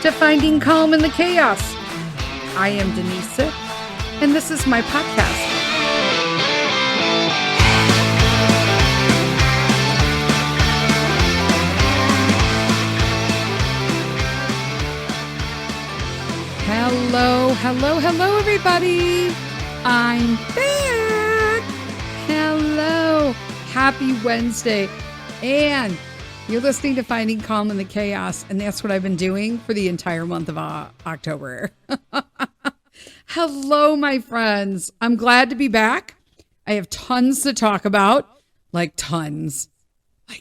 to Finding Calm in the Chaos. I am Denise Sith, and this is my podcast. Hello, everybody. I'm back. Hello. Happy Wednesday. And you're listening to Finding Calm in the Chaos, and that's what I've been doing for the entire month of October. Hello, my friends. I'm glad to be back. I have tons to talk about, like tons. I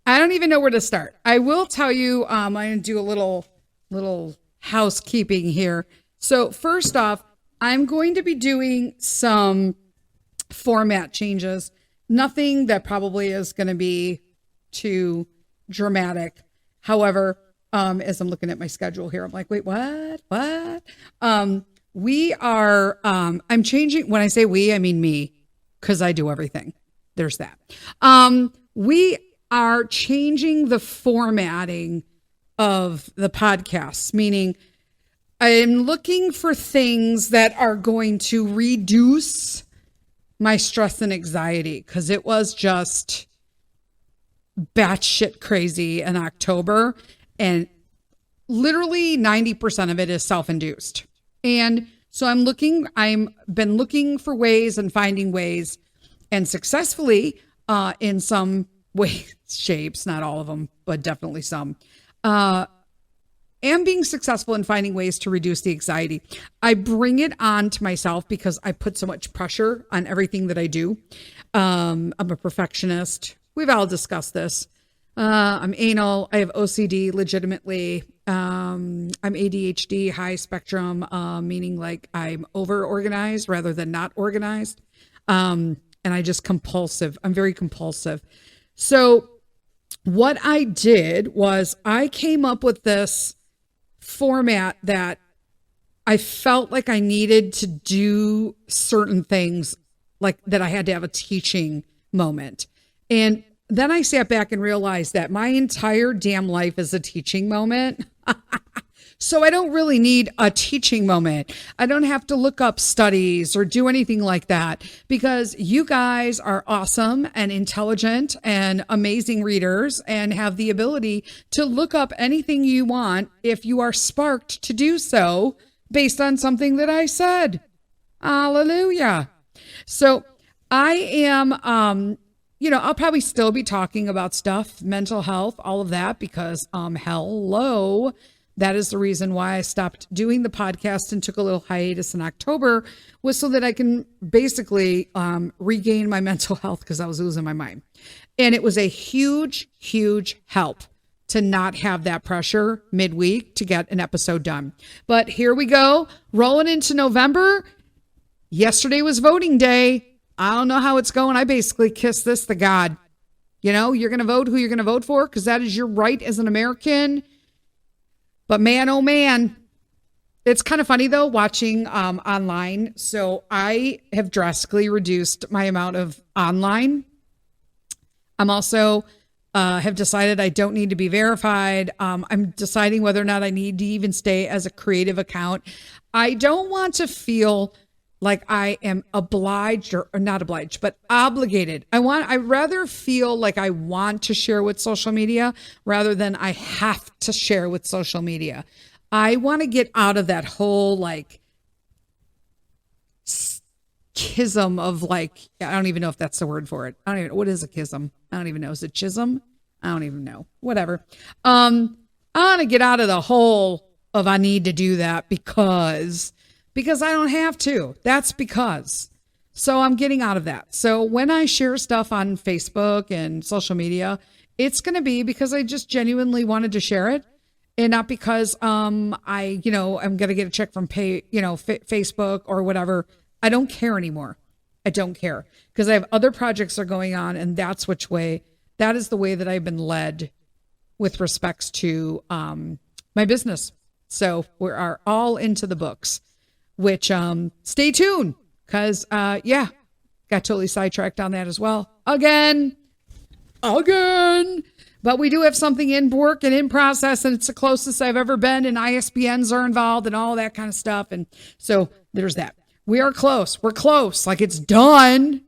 don't even know where to start. I will tell you, I'm going to do a little housekeeping here. So first off, I'm going to be doing some format changes. Nothing that probably is going to be too dramatic. However, as I'm looking at my schedule here, I'm like, wait, what? I'm changing. When I say we, I mean me, because I do everything. There's that. We are changing the formatting of the podcasts, meaning I'm looking for things that are going to reduce my stress and anxiety, because it was just batshit crazy in October, and literally 90% of it is self-induced. And so I've been looking for ways and finding ways, and successfully in some ways, shapes, not all of them, but definitely some, am being successful in finding ways to reduce the anxiety. I bring it on to myself because I put so much pressure on everything that I do. I'm a perfectionist. We've all discussed this. I'm anal. I have OCD legitimately. I'm ADHD, high spectrum, meaning like I'm over organized rather than not organized. And I just compulsive. I'm very compulsive. So what I did was I came up with this format that I felt like I needed to do certain things, like that I had to have a teaching moment. And then I sat back and realized that my entire damn life is a teaching moment. So I don't really need a teaching moment. I don't have to look up studies or do anything like that, because you guys are awesome and intelligent and amazing readers and have the ability to look up anything you want if you are sparked to do so based on something that I said. Hallelujah. So I am, I'll probably still be talking about stuff, mental health, all of that, because hello. That is the reason why I stopped doing the podcast and took a little hiatus in October, was so that I can basically regain my mental health, because I was losing my mind. And it was a huge, huge help to not have that pressure midweek to get an episode done. But here we go, rolling into November. Yesterday was voting day. I don't know how it's going. I basically kissed this to God. You're going to vote who you're going to vote for, because that is your right as an American. But man, oh man, it's kind of funny though, watching online. So I have drastically reduced my amount of online. I'm also have decided I don't need to be verified. I'm deciding whether or not I need to even stay as a creative account. I don't want to feel like I am obliged or not obliged, but obligated. I rather feel like I want to share with social media rather than I have to share with social media. I want to get out of that whole like schism of like, I don't even know if that's the word for it. I don't even know. What is a schism? I don't even know. Is it schism? I don't even know. Whatever. I want to get out of the whole of I need to do that because I don't have to. That's because. So I'm getting out of that. So when I share stuff on Facebook and social media, it's going to be because I just genuinely wanted to share it, and not because I'm going to get a check from Facebook or whatever. I don't care anymore. I don't care, because I have other projects that are going on, and that is the way that I've been led with respects to my business. So we are all into the books. Which, stay tuned, because, got totally sidetracked on that as well. Again. But we do have something in work and in process, and it's the closest I've ever been, and ISBNs are involved and all that kind of stuff. And so there's that. We are close. We're close. Like it's done.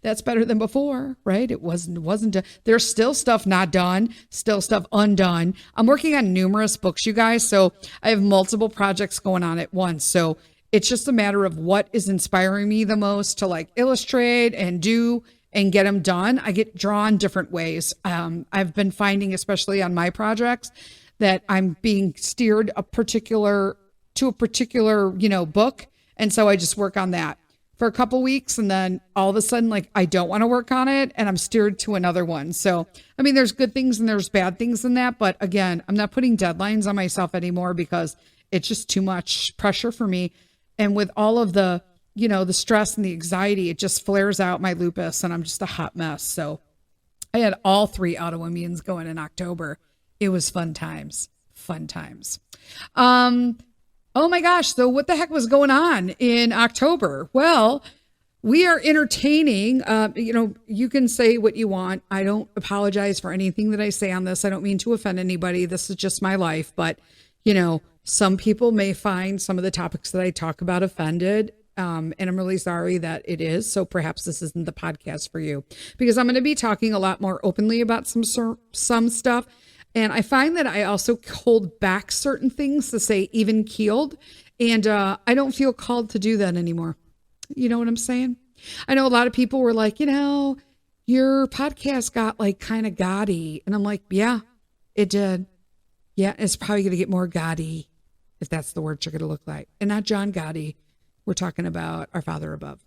That's better than before, right? It wasn't done. There's still stuff not done, still stuff undone. I'm working on numerous books, you guys. So I have multiple projects going on at once. So it's just a matter of what is inspiring me the most to like illustrate and do and get them done. I get drawn different ways. I've been finding, especially on my projects, that I'm being steered to a particular, book. And so I just work on that for a couple weeks, and then all of a sudden, like, I don't want to work on it and I'm steered to another one. So, I mean, there's good things and there's bad things in that. But again, I'm not putting deadlines on myself anymore because it's just too much pressure for me. And with all of the, the stress and the anxiety, it just flares out my lupus and I'm just a hot mess. So I had all 3 autoimmunes going in October. It was fun times. Oh my gosh. So what the heck was going on in October? Well, we are entertaining, you can say what you want. I don't apologize for anything that I say on this. I don't mean to offend anybody. This is just my life. But, some people may find some of the topics that I talk about offended. And I'm really sorry that it is. So perhaps this isn't the podcast for you, because I'm going to be talking a lot more openly about some stuff. And I find that I also hold back certain things to say even keeled. And I don't feel called to do that anymore. You know what I'm saying? I know a lot of people were like, your podcast got like kind of gaudy. And I'm like, yeah, it did. Yeah, it's probably going to get more gaudy, if that's the word you're going to look like. And not John Gotti. We're talking about our Father above.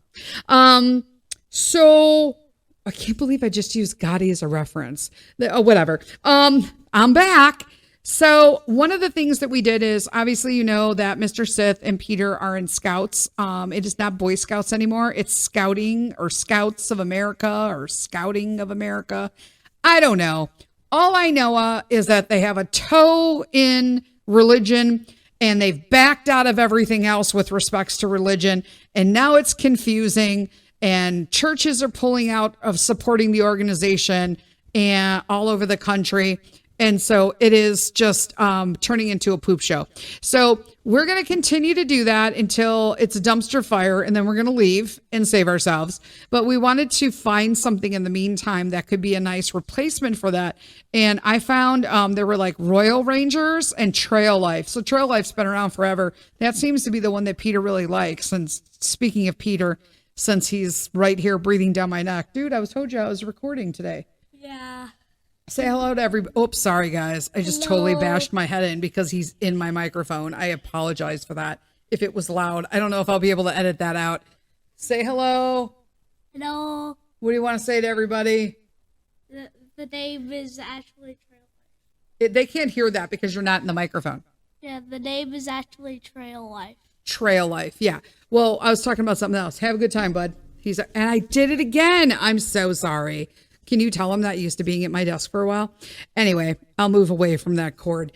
So I can't believe I just used Gotti as a reference. Whatever. I'm back. So one of the things that we did is, obviously, that Mr. Sith and Peter are in Scouts. It is not Boy Scouts anymore. It's Scouting or Scouts of America or Scouting of America. I don't know. All I know is that they have a toe in religion and they've backed out of everything else with respects to religion. And now it's confusing, and churches are pulling out of supporting the organization and all over the country. And so it is just turning into a poop show. So we're going to continue to do that until it's a dumpster fire, and then we're going to leave and save ourselves. But we wanted to find something in the meantime that could be a nice replacement for that. And I found there were like Royal Rangers and Trail Life. So Trail Life's been around forever. That seems to be the one that Peter really likes. And speaking of Peter, since he's right here breathing down my neck. Dude, I told you I was recording today. Yeah. Say hello to everybody. Oops, sorry guys. I just totally bashed my head in because he's in my microphone. I apologize for that. If it was loud, I don't know if I'll be able to edit that out. Say hello. Hello. What do you want to say to everybody? The name is actually Trail Life. They can't hear that because you're not in the microphone. Yeah, the name is actually Trail Life. Trail Life. Yeah. Well, I was talking about something else. Have a good time, bud. And I did it again. I'm so sorry. Can you tell him that used to being at my desk for a while? Anyway, I'll move away from that cord.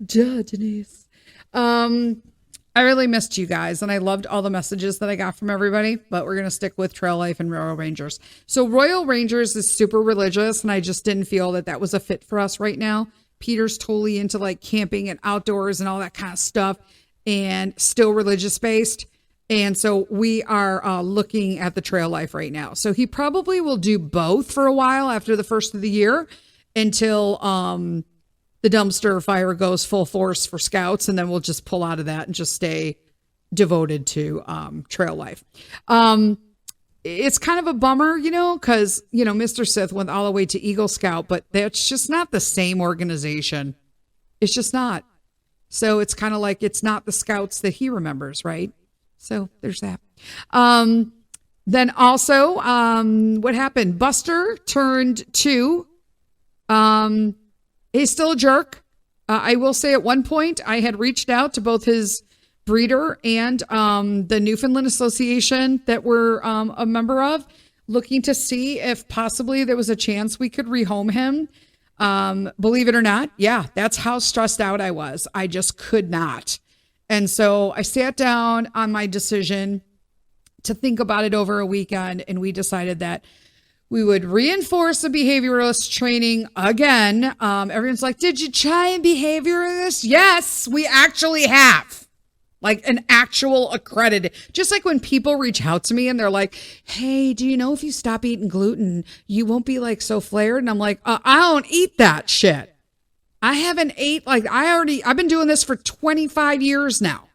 Denise. I really missed you guys, and I loved all the messages that I got from everybody, but we're going to stick with Trail Life and Royal Rangers. So Royal Rangers is super religious, and I just didn't feel that that was a fit for us right now. Peter's totally into like camping and outdoors and all that kind of stuff, and still religious based. And so we are looking at the Trail Life right now. So he probably will do both for a while after the first of the year until the dumpster fire goes full force for Scouts. And then we'll just pull out of that and just stay devoted to Trail Life. It's kind of a bummer, because, Mr. Sith went all the way to Eagle Scout, but that's just not the same organization. It's just not. So it's kind of like it's not the Scouts that he remembers, right? So there's that. Then also, what happened? Buster turned 2. He's still a jerk. I will say at one point I had reached out to both his breeder and the Newfoundland Association that we're a member of, looking to see if possibly there was a chance we could rehome him. Believe it or not, yeah, that's how stressed out I was. I just could not. And so I sat down on my decision to think about it over a weekend, and we decided that We would reinforce the behavioralist training again. Everyone's like, did you try and behavioralist? Yes, we actually have. Like an actual accredited. Just like when people reach out to me and they're like, hey, do you know if you stop eating gluten, you won't be like so flared? And I'm like, I don't eat that shit. I haven't ate like I've been doing this for 25 years now.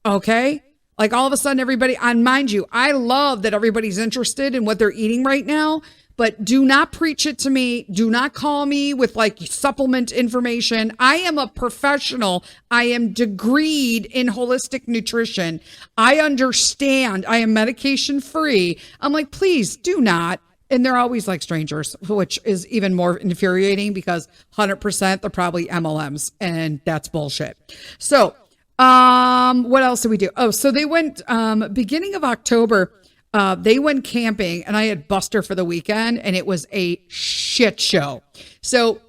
Okay. Like all of a sudden everybody, and mind you, I love that everybody's interested in what they're eating right now, but do not preach it to me. Do not call me with like supplement information. I am a professional. I am degreed in holistic nutrition. I understand. I am medication free. I'm like, please do not. And they're always like strangers, which is even more infuriating because 100% they're probably MLMs and that's bullshit. So, what else did we do? Oh, so they went, beginning of October, they went camping and I had Buster for the weekend and it was a shit show. So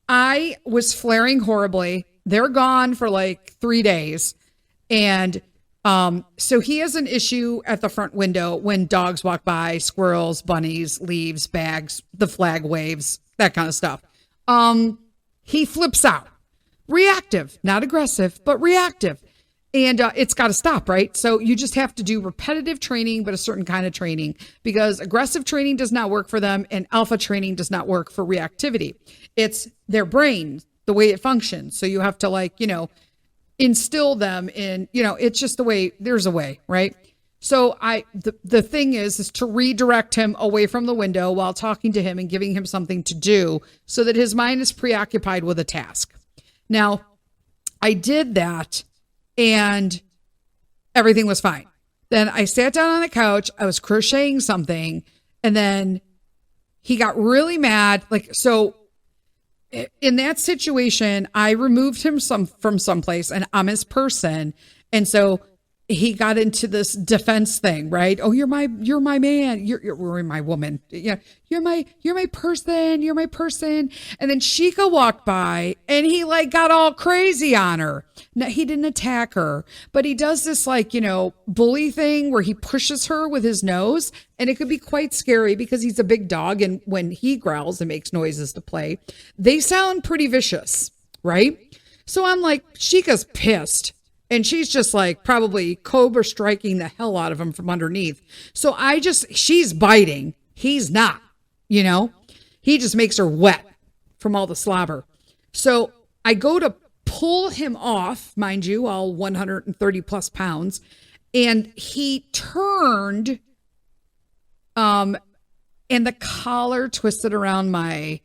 I was flaring horribly. They're gone for like 3 days. And, so he has an issue at the front window when dogs walk by, squirrels, bunnies, leaves, bags, the flag waves, that kind of stuff. He flips out. Reactive, not aggressive, but reactive. And it's got to stop, right? So you just have to do repetitive training, but a certain kind of training because aggressive training does not work for them and alpha training does not work for reactivity. It's their brain, the way it functions. So you have to like, instill them in, it's just the way, there's a way, right? So the thing is to redirect him away from the window while talking to him and giving him something to do so that his mind is preoccupied with a task. Now, I did that and everything was fine. Then I sat down on the couch, I was crocheting something, and then he got really mad. Like, so in that situation, I removed him from someplace and I'm his person. And so he got into this defense thing, right? Oh, you're my man. You're my woman. Yeah. You're my person. You're my person. And then Sheikah walked by and he like got all crazy on her. Now, he didn't attack her, but he does this like, bully thing where he pushes her with his nose and it could be quite scary because he's a big dog. And when he growls and makes noises to play, they sound pretty vicious, right? So I'm like, Sheikah's pissed. And she's just like probably cobra striking the hell out of him from underneath. So she's biting. He's not, he just makes her wet from all the slobber. So I go to pull him off, mind you, all 130 plus pounds. And he turned, and the collar twisted around my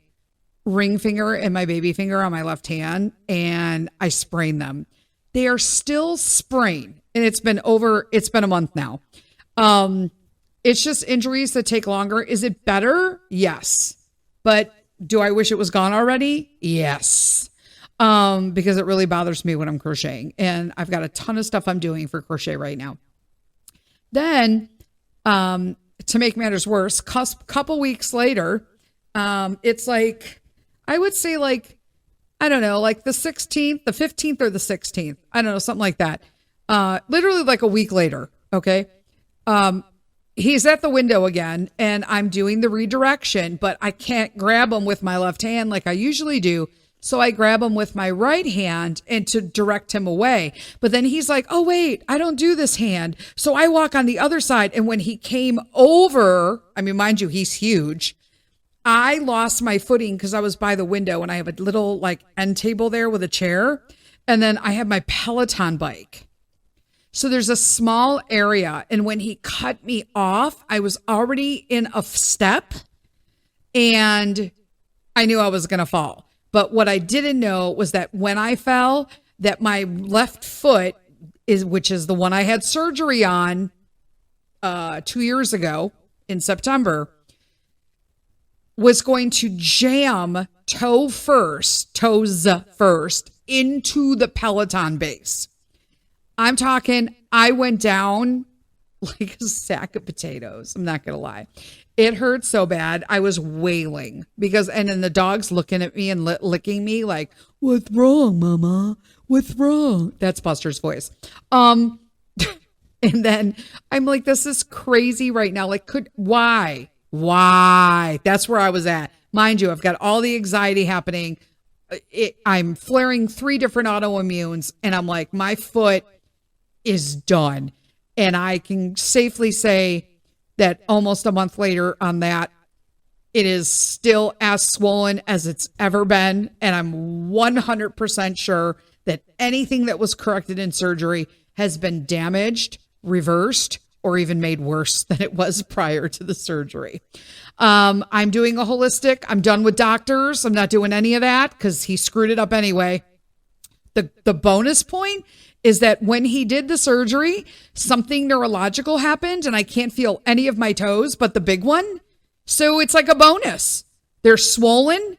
ring finger and my baby finger on my left hand. And I sprained them. They are still sprained and it's been a month now. It's just injuries that take longer. Is it better? Yes. But do I wish it was gone already? Yes. Because it really bothers me when I'm crocheting and I've got a ton of stuff I'm doing for crochet right now. Then, to make matters worse, couple weeks later, it's like, I would say like, I don't know, like the 16th, the 15th or the 16th. I don't know, something like that. Literally like a week later. Okay. He's at the window again and I'm doing the redirection, but I can't grab him with my left hand like I usually do. So I grab him with my right hand and to direct him away. But then he's like, oh, wait, I don't do this hand. So I walk on the other side. And when he came over, I mean, mind you, he's huge. I lost my footing because I was by the window and I have a little like end table there with a chair. And then I have my Peloton bike. So there's a small area. And when he cut me off, I was already in a step and I knew I was going to fall. But what I didn't know was that when I fell, that my left foot which is the one I had surgery on 2 years ago in September, was going to jam toes first into the Peloton base. I'm talking, I went down like a sack of potatoes. I'm not going to lie. It hurt so bad. I was wailing and then the dog's looking at me and licking me like, what's wrong, mama? What's wrong? That's Buster's voice. And then I'm like, this is crazy right now. Like, why? Why? That's where I was at. Mind you, I've got all the anxiety happening. I'm flaring 3 different autoimmunes, and I'm like, my foot is done. And I can safely say that almost a month later on that, it is still as swollen as it's ever been. And I'm 100% sure that anything that was corrected in surgery has been damaged, reversed, or even made worse than it was prior to the surgery. I'm doing a holistic. I'm done with doctors. I'm not doing any of that because he screwed it up anyway. The bonus point is that when he did the surgery, something neurological happened and I can't feel any of my toes but the big one. So it's like a bonus. They're swollen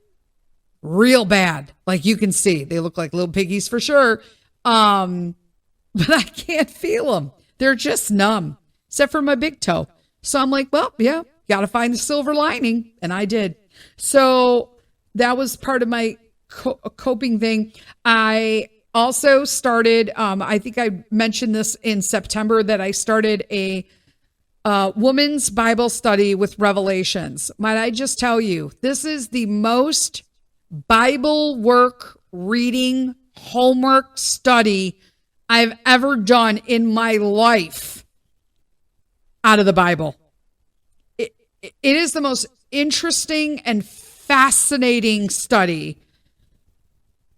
real bad. Like you can see, they look like little piggies for sure. But I can't feel them. They're just numb, except for my big toe. So I'm like, well, yeah, got to find the silver lining. And I did. So that was part of my coping thing. I also started, I think I mentioned this in September, that I started a woman's Bible study with Revelations. Might I just tell you, this is the most Bible work, reading, homework study I've ever done in my life out of the Bible. It is the most interesting and fascinating study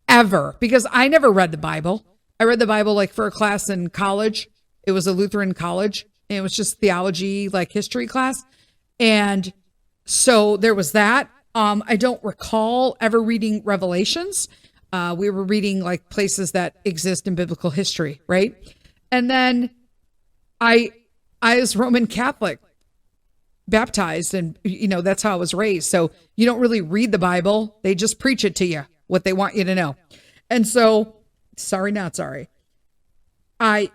ever, because I never read the Bible. I read the Bible like for a class in college. It was a Lutheran college. And it was just theology, like history class. And so there was that. I don't recall ever reading Revelations. We were reading like places that exist in biblical history, right? And then I was Roman Catholic, baptized, and that's how I was raised. So you don't really read the Bible. They just preach it to you, what they want you to know. And so, sorry, not sorry. I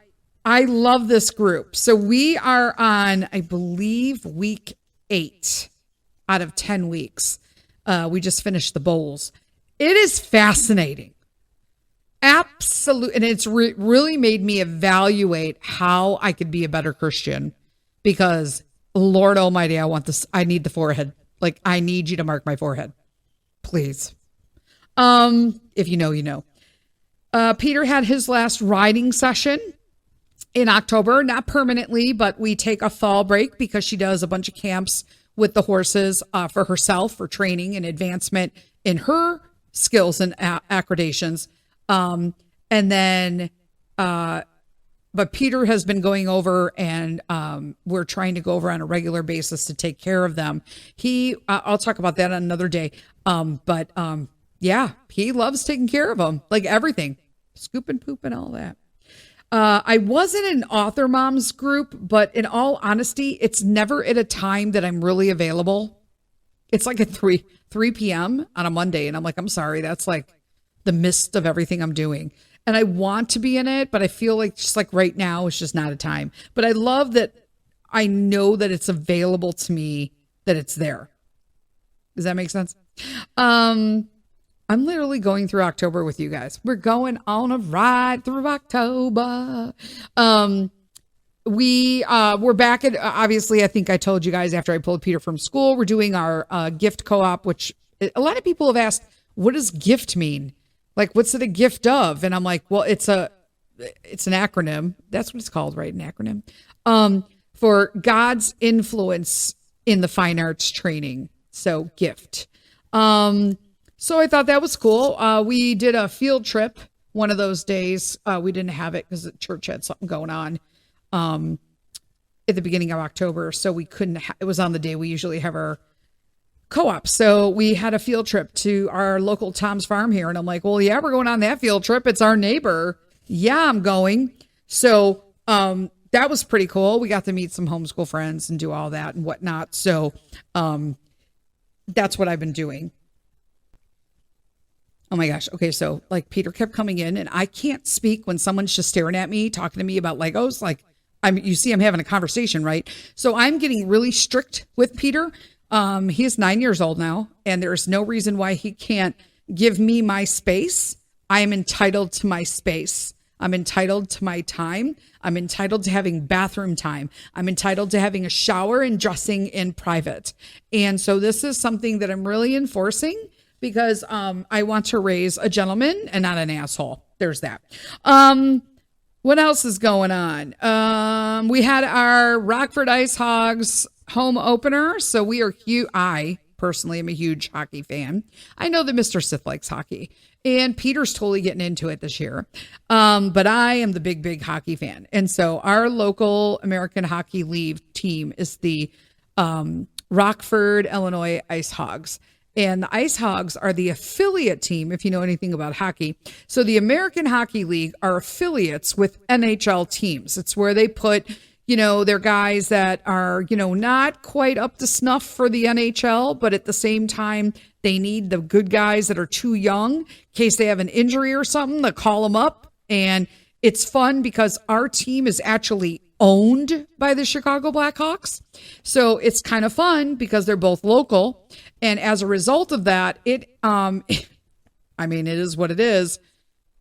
love this group. So we are on, I believe, week 8 out of 10 weeks. We just finished the bowls. It is fascinating. Absolutely. And it's really made me evaluate how I could be a better Christian, because Lord Almighty, I want this. I need the forehead. Like, I need you to mark my forehead, please. If you know, you know. Peter had his last riding session in October, not permanently, but we take a fall break because she does a bunch of camps with the horses for herself, for training and advancement in her skills and accreditations. And then, but Peter has been going over, and we're trying to go over on a regular basis to take care of them. I'll talk about that on another day. Yeah, he loves taking care of them, like everything, scoop and poop and all that. I wasn't in Author Moms group, but in all honesty, it's never at a time that I'm really available. It's like at 3 p.m. on a Monday. And I'm like, I'm sorry, that's like the midst of everything I'm doing. And I want to be in it, but I feel like just like right now, it's just not a time. But I love that I know that it's available to me, that it's there. Does that make sense? I'm literally going through October with you guys. We're going on a ride through October. We're back at, obviously, I think I told you guys after I pulled Peter from school, we're doing our gift co-op, which a lot of people have asked, what does gift mean? Like, what's it a gift of? And I'm like, well, it's an acronym. That's what it's called, right? An acronym. For God's influence in the fine arts training. So gift. So I thought that was cool. We did a field trip one of those days. We didn't have it because the church had something going on at the beginning of October. So we couldn't, it was on the day we usually have our co-op. So we had a field trip to our local Tom's Farm here. And I'm like, well, yeah, we're going on that field trip. It's our neighbor. Yeah, I'm going. So that was pretty cool. We got to meet some homeschool friends and do all that and whatnot. So that's what I've been doing. Oh my gosh. Okay. So like Peter kept coming in, and I can't speak when someone's just staring at me, talking to me about Legos. Like you see, I'm having a conversation, right? So I'm getting really strict with Peter. He is 9 years old now, and there's no reason why he can't give me my space. I am entitled to my space. I'm entitled to my time. I'm entitled to having bathroom time. I'm entitled to having a shower and dressing in private. And so this is something that I'm really enforcing because I want to raise a gentleman and not an asshole. There's that. What else is going on? We had our Rockford Ice Hogs home opener. So we are huge. I personally am a huge hockey fan. I know that Mr. Sith likes hockey, and Peter's totally getting into it this year. But I am the big hockey fan. And so our local American Hockey League team is the Rockford, Illinois Ice Hogs. And the Ice Hogs are the affiliate team, if you know anything about hockey. So the American Hockey League are affiliates with NHL teams. It's where they put, their guys that are, not quite up to snuff for the NHL, but at the same time, they need the good guys that are too young in case they have an injury or something to call them up. And it's fun because our team is actually owned by the Chicago Blackhawks. So it's kind of fun because they're both local. And as a result of that, it is what it is.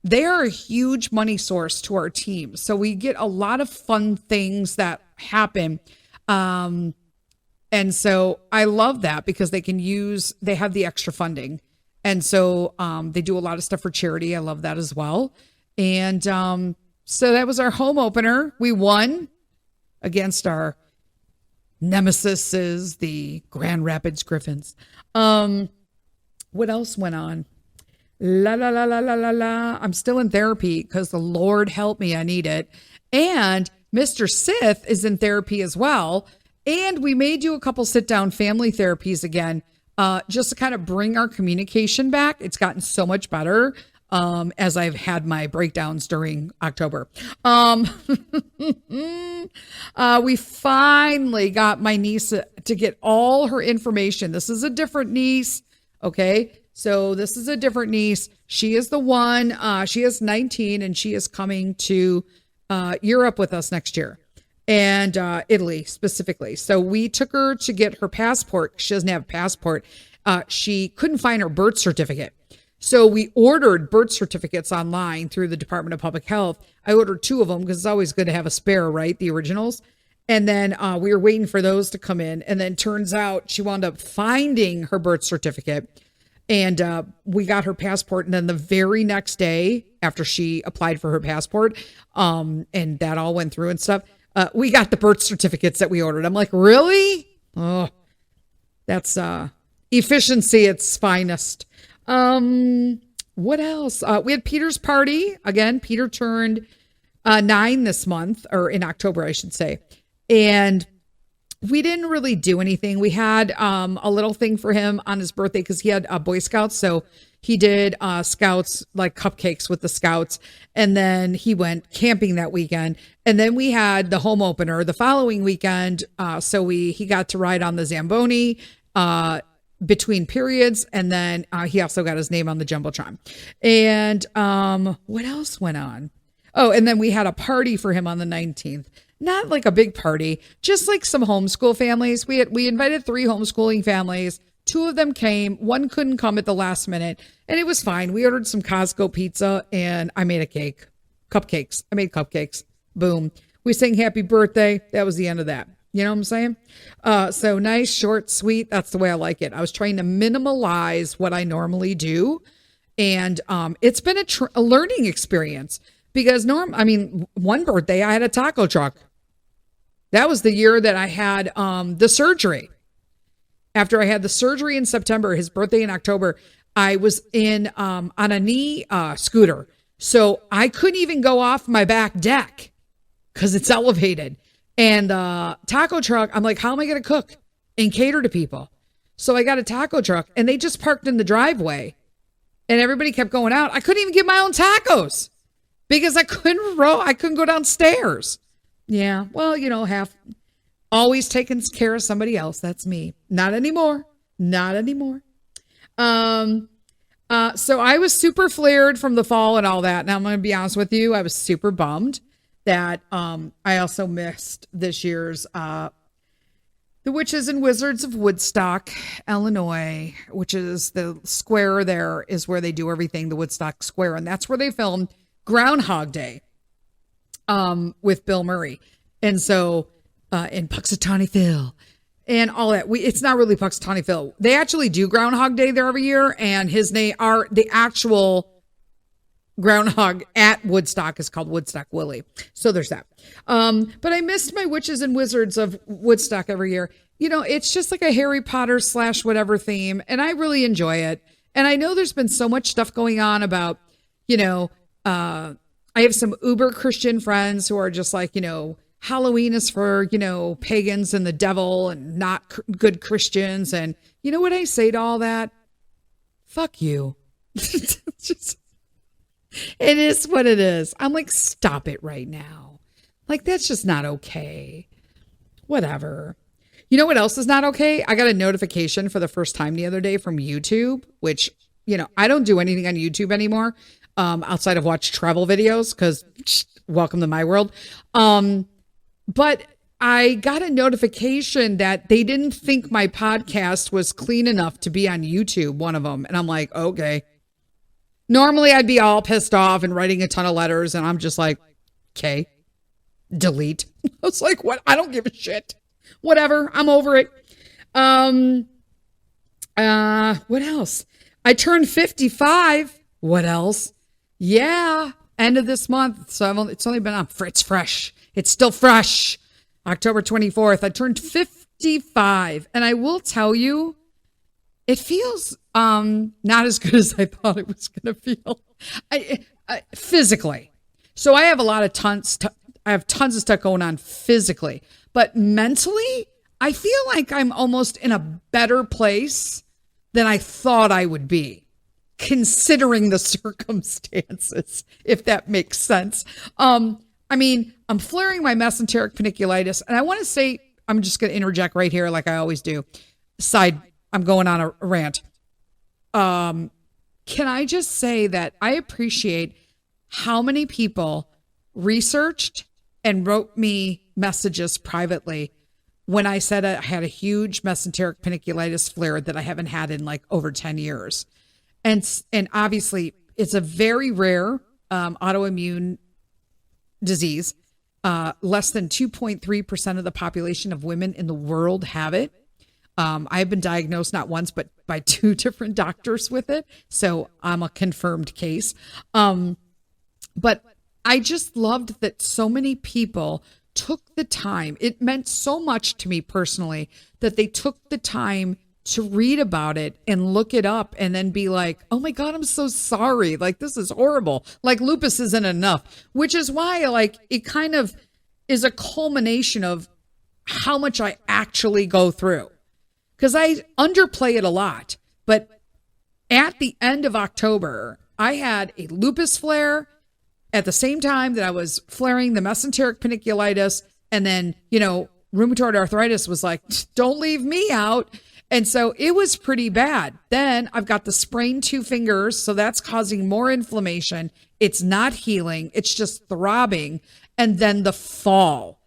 They are a huge money source to our team. So we get a lot of fun things that happen. And so I love that because they have the extra funding. And so they do a lot of stuff for charity. I love that as well. And so that was our home opener. We won against our nemesis, the Grand Rapids Griffins. What else went on? La la la la la la la. I'm still in therapy because the Lord help me, I need it. And Mr. Sith is in therapy as well. And we may do a couple sit down family therapies again, just to kind of bring our communication back. It's gotten so much better as I've had my breakdowns during October. We finally got my niece to get all her information. This is a different niece. Okay. So this is a different niece. She is the one, she is 19 and she is coming to Europe with us next year, and Italy specifically. So we took her to get her passport. She doesn't have a passport. She couldn't find her birth certificate. So we ordered birth certificates online through the Department of Public Health. I ordered 2 of them because it's always good to have a spare, right? The originals. And then we were waiting for those to come in. And then turns out she wound up finding her birth certificate. And we got her passport. And then the very next day after she applied for her passport, and that all went through and stuff, we got the birth certificates that we ordered. I'm like, really? Oh, that's efficiency at its finest. What else? We had Peter's party. Again, Peter turned 9 this month, or in October, I should say. And we didn't really do anything. We had a little thing for him on his birthday because he had Boy Scouts. So he did Scouts, like cupcakes with the Scouts. And then he went camping that weekend. And then we had the home opener the following weekend. So he got to ride on the Zamboni between periods. And then he also got his name on the Jumbotron. And what else went on? Oh, and then we had a party for him on the 19th. Not like a big party, just like some homeschool families. We invited 3 homeschooling families. 2 of them came. 1 couldn't come at the last minute, and it was fine. We ordered some Costco pizza, and I made cupcakes. I made cupcakes. Boom. We sang happy birthday. That was the end of that. You know what I'm saying? So nice, short, sweet. That's the way I like it. I was trying to minimalize what I normally do, and it's been a learning experience because one birthday I had a taco truck. That was the year that I had the surgery. After I had the surgery in September, his birthday in October, I was on a knee scooter. So I couldn't even go off my back deck because it's elevated. And the taco truck, I'm like, how am I going to cook and cater to people? So I got a taco truck and they just parked in the driveway and everybody kept going out. I couldn't even get my own tacos because I couldn't go downstairs. Yeah, well, always taking care of somebody else. That's me. Not anymore. Not anymore. So I was super flared from the fall and all that. Now I'm going to be honest with you. I was super bummed that I also missed this year's The Witches and Wizards of Woodstock, Illinois, which is the square there is where they do everything, the Woodstock Square. And that's where they filmed Groundhog Day. with Bill Murray. And so, in Puxatawny Phil and all that. It's not really Puxatawny Phil. They actually do Groundhog Day there every year, and the actual groundhog at Woodstock is called Woodstock Willie. So there's that. But I missed my Witches and Wizards of Woodstock every year. It's just like a Harry Potter / whatever theme, and I really enjoy it. And I know there's been so much stuff going on about, I have some uber Christian friends who are just like, Halloween is for, pagans and the devil and not good Christians. And you know what I say to all that? Fuck you. It is what it is. I'm like, stop it right now. Like, that's just not okay. Whatever. You know what else is not okay? I got a notification for the first time the other day from YouTube, which, I don't do anything on YouTube anymore outside of watch travel videos because welcome to my world. But I got a notification that they didn't think my podcast was clean enough to be on YouTube, one of them. And I'm like, okay. Normally I'd be all pissed off and writing a ton of letters. And I'm just like, okay, delete. I was like, what? I don't give a shit. Whatever. I'm over it. What else? I turned 55. What else? Yeah. End of this month. So it's only been on. It's fresh. It's still fresh. October 24th. I turned 55. And I will tell you, it feels not as good as I thought it was going to feel. Physically. So I have tons of stuff going on physically. But mentally, I feel like I'm almost in a better place than I thought I would be, considering the circumstances, if that makes sense. I'm flaring my mesenteric panniculitis, and I want to say, I'm just going to interject right here like I always do. I'm going on a rant. Can I just say that I appreciate how many people researched and wrote me messages privately when I said I had a huge mesenteric panniculitis flare that I haven't had in like over 10 years. And obviously it's a very rare autoimmune disease. Less than 2.3% of the population of women in the world have it. I've been diagnosed not once, but by 2 different doctors with it. So I'm a confirmed case. But I just loved that so many people took the time. It meant so much to me personally that they took the time to read about it and look it up and then be like, oh my God, I'm so sorry. Like, this is horrible. Like, lupus isn't enough, which is why like it kind of is a culmination of how much I actually go through. Because I underplay it a lot. But at the end of October, I had a lupus flare at the same time that I was flaring the mesenteric panniculitis. And then, rheumatoid arthritis was like, don't leave me out. And so it was pretty bad. Then I've got the sprained 2 fingers. So that's causing more inflammation. It's not healing. It's just throbbing. And then the fall,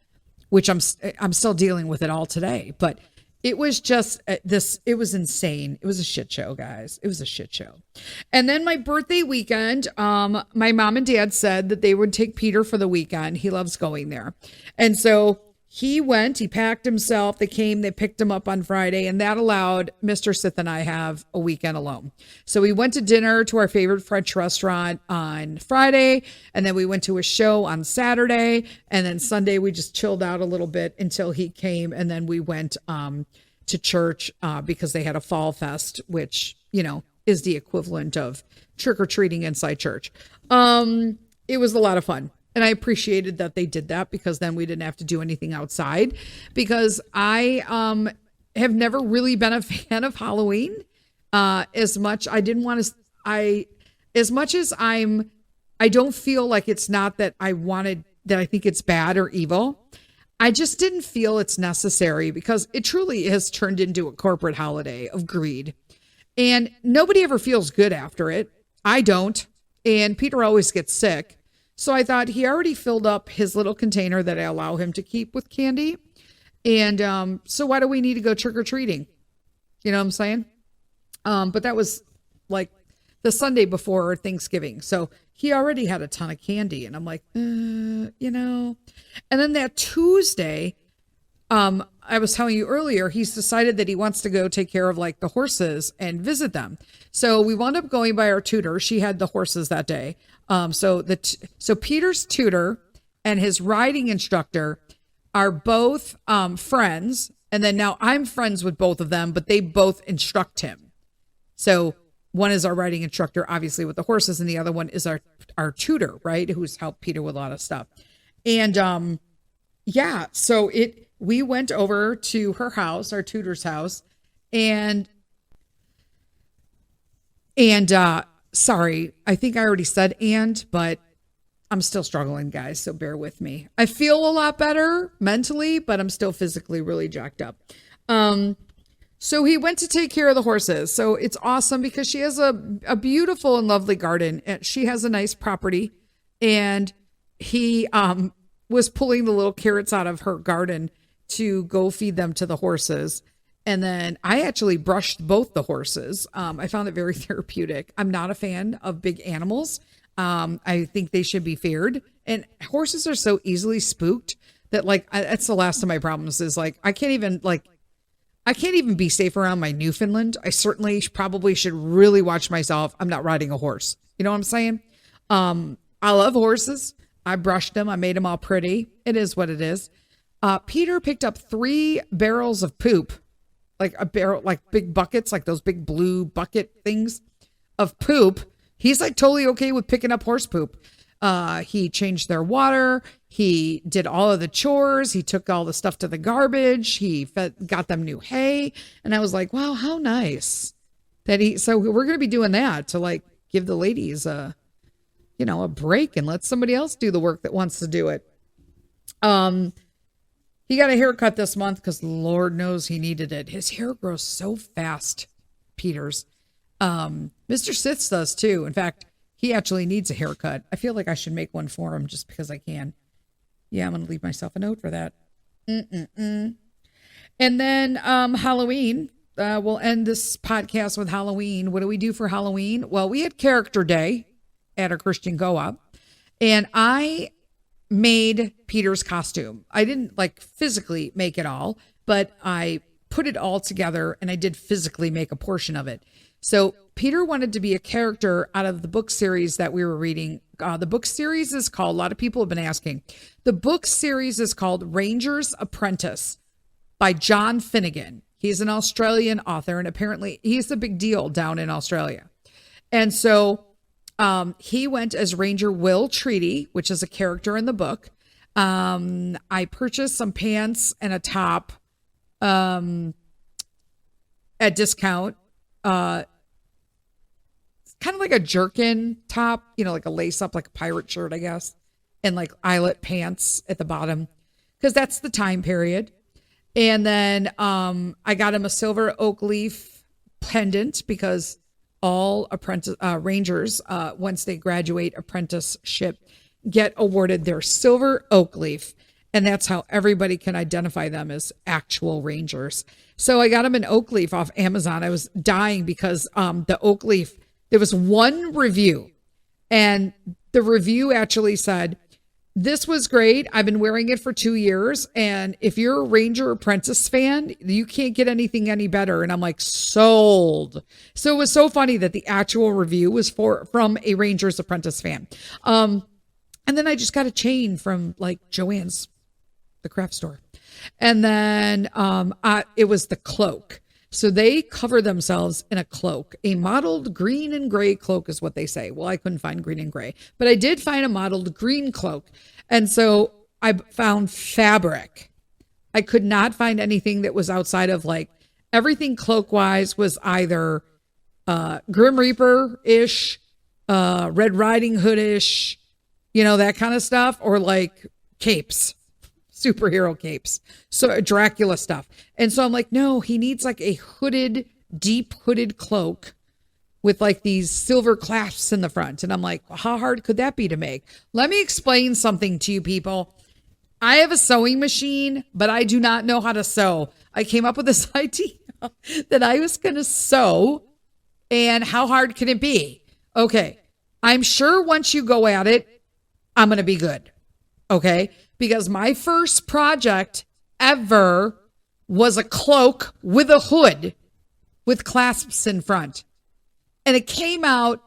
which I'm still dealing with it all today. But it was just it was insane. It was a shit show, guys. It was a shit show. And then my birthday weekend, my mom and dad said that they would take Peter for the weekend. He loves going there. And so he went, he packed himself. They came, they picked him up on Friday, and that allowed Mr. Sith and I have a weekend alone. So we went to dinner to our favorite French restaurant on Friday, and then we went to a show on Saturday, and then Sunday we just chilled out a little bit until he came, and then we went to church because they had a fall fest, which, is the equivalent of trick-or-treating inside church. It was a lot of fun. And I appreciated that they did that because then we didn't have to do anything outside, because I have never really been a fan of Halloween as much. I didn't want to, as much as I don't feel like it's not that that I think it's bad or evil. I just didn't feel it's necessary because it truly has turned into a corporate holiday of greed, and nobody ever feels good after it. I don't. And Peter always gets sick. So I thought he already filled up his little container that I allow him to keep with candy. And so why do we need to go trick-or-treating? You know what I'm saying? But that was like the Sunday before Thanksgiving. So he already had a ton of candy. And I'm like, you know. And then that Tuesday, I was telling you earlier, he's decided that he wants to go take care of like the horses and visit them. So we wound up going by our tutor. She had the horses that day. So Peter's tutor and his riding instructor are both friends. And then now I'm friends with both of them, but they both instruct him. So one is our riding instructor, obviously with the horses, and the other one is our tutor, right? Who's helped Peter with a lot of stuff. And yeah, so we went over to her house, our tutor's house, and sorry, I think I already said but I'm still struggling, guys, so bear with me. I feel a lot better mentally, but I'm still physically really jacked up. So he went to take care of the horses. So it's awesome because she has a beautiful and lovely garden. And she has a nice property. And he was pulling the little carrots out of her garden to go feed them to the horses. And then I actually brushed both the horses. I found it very therapeutic. I'm not a fan of big animals. I think they should be feared. And horses are so easily spooked that that's the last of my problems is I can't even be safe around my Newfoundland. I certainly probably should really watch myself. I'm not riding a horse. You know what I'm saying? I love horses. I brushed them. I made them all pretty. It is what it is. Peter picked up 3 barrels of poop, like a barrel, like big buckets, like those big blue bucket things of poop. He's totally okay with picking up horse poop. He changed their water. He did all of the chores. He took all the stuff to the garbage. He got them new hay. And I was like, wow, how nice that so we're going to be doing that to give the ladies a break and let somebody else do the work that wants to do it. He got a haircut this month because Lord knows he needed it. His hair grows so fast, Peter's. Mr. Sith's does too. In fact, he actually needs a haircut. I feel like I should make one for him just because I can. Yeah, I'm going to leave myself a note for that. And then Halloween. We'll end this podcast with Halloween. What do we do for Halloween? Well, we had Character Day at a Christian co-op. And I made Peter's costume. I didn't physically make it all, but I put it all together and I did physically make a portion of it. So Peter wanted to be a character out of the book series that we were reading. The book series is called, a lot of people have been asking, the book series is called Ranger's Apprentice by John Finnegan. He's an Australian author and apparently he's a big deal down in Australia. And so he went as Ranger Will Treaty, which is a character in the book. I purchased some pants and a top at discount. Kind of like a jerkin top, like a lace up, like a pirate shirt, I guess, and eyelet pants at the bottom, because that's the time period. And then I got him a silver oak leaf pendant because all apprentice rangers, once they graduate apprenticeship, get awarded their silver oak leaf. And that's how everybody can identify them as actual rangers. So I got him an oak leaf off Amazon. I was dying because the oak leaf, there was one review and the review actually said, this was great. I've been wearing it for 2 years. And if you're a Ranger Apprentice fan, you can't get anything any better. And I'm like, sold. So it was so funny that the actual review was from a Ranger's Apprentice fan. And then I just got a chain from Joann's, the craft store. And then it was the cloak. So they cover themselves in a cloak. A mottled green and gray cloak is what they say. Well, I couldn't find green and gray, but I did find a mottled green cloak. And so I found fabric. I could not find anything that was outside of everything cloak-wise was either Grim Reaper-ish, Red Riding Hood-ish, that kind of stuff, or capes. Superhero capes, so Dracula stuff. And so I'm like, no, he needs a hooded, deep hooded cloak with these silver clasps in the front. And I'm like, well, how hard could that be to make? Let me explain something to you people. I have a sewing machine, but I do not know how to sew. I came up with this idea that I was going to sew, and how hard can it be? okay, I'm sure once you go at it, I'm going to be good. Okay. Because my first project ever was a cloak with a hood with clasps in front. And it came out,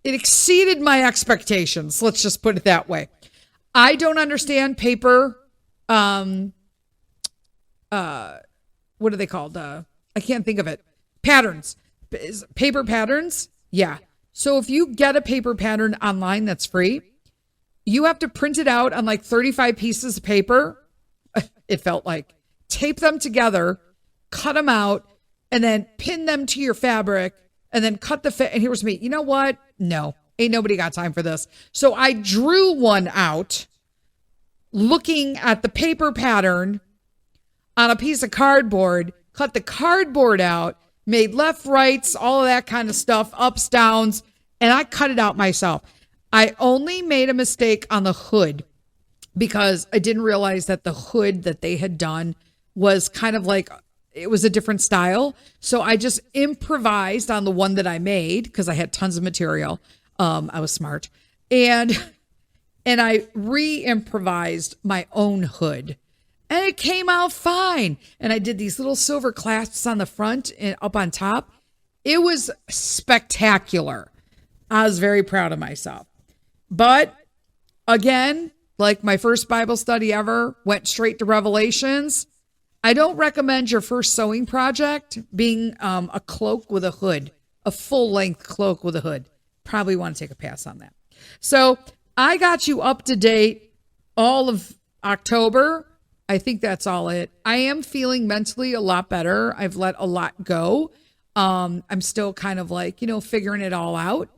it exceeded my expectations. Let's just put it that way. I don't understand paper. What are they called? I can't think of it. Patterns. Paper patterns. Yeah. So if you get a paper pattern online that's free, you have to print it out on like 35 pieces of paper. It felt like tape them together, cut them out, and then pin them to your fabric and then cut the fit. And here's me. You know what? No, ain't nobody got time for this. So I drew one out looking at the paper pattern on a piece of cardboard, cut the cardboard out, made left, rights, all of that kind of stuff, ups, downs, and I cut it out myself. I only made a mistake on the hood because I didn't realize that the hood that they had done was kind of like, it was a different style. So I just improvised on the one that I made because I had tons of material. I was smart. And I re-improvised my own hood. And it came out fine. And I did these little silver clasps on the front and up on top. It was spectacular. I was very proud of myself. But again, like my first Bible study ever, went straight to Revelations. I don't recommend your first sewing project being a cloak with a hood, a full-length cloak with a hood. Probably want to take a pass on that. So I got you up to date all of October. I think that's all it. I am feeling mentally a lot better. I've let a lot go. I'm still kind of like, figuring it all out.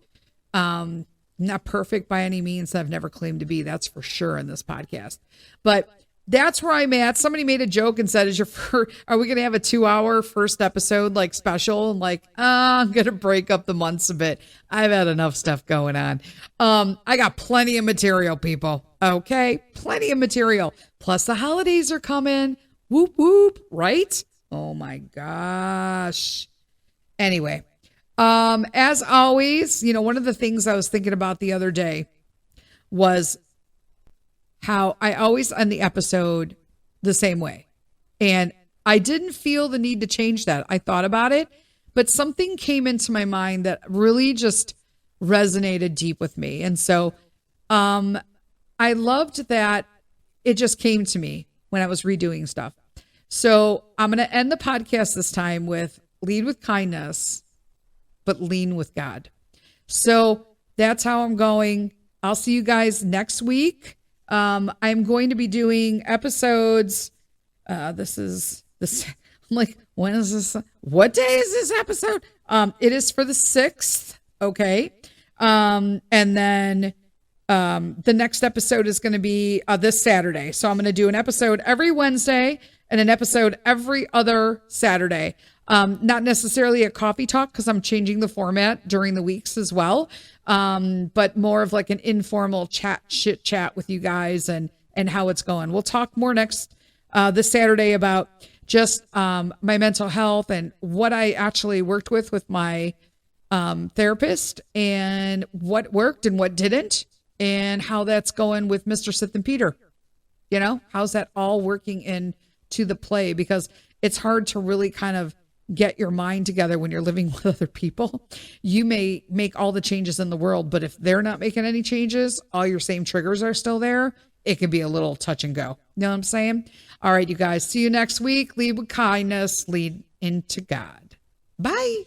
Not perfect by any means. I've never claimed to be, that's for sure in this podcast. But that's where I'm at. Somebody made a joke and said, are we going to have a 2-hour first episode like special? I'm like, I'm going to break up the months a bit. I've had enough stuff going on. I got plenty of material, people. Okay. Plenty of material. Plus the holidays are coming. Whoop, whoop. Right? Oh my gosh. Anyway, as always, one of the things I was thinking about the other day was how I always end the episode the same way. And I didn't feel the need to change that. I thought about it, but something came into my mind that really just resonated deep with me. And so I loved that it just came to me when I was redoing stuff. So I'm going to end the podcast this time with lead with kindness, but lean with God. So that's how I'm going. I'll see you guys next week. I'm going to be doing episodes. I'm like, when is this? What day is this episode? It is for the 6th. Okay. And then, the next episode is going to be, this Saturday. So I'm going to do an episode every Wednesday and an episode every other Saturday. Not necessarily a coffee talk because I'm changing the format during the weeks as well. But more of like an informal chit chat with you guys and how it's going. We'll talk more next, this Saturday about just, my mental health and what I actually worked with my, therapist and what worked and what didn't and how that's going with Mr. Sith and Peter. How's that all working into the play? Because it's hard to really kind of get your mind together when you're living with other people. You may make all the changes in the world, but if they're not making any changes, all your same triggers are still there. It can be a little touch and go. You know what I'm saying? All right, you guys, see you next week. Lead with kindness, lead into God. Bye.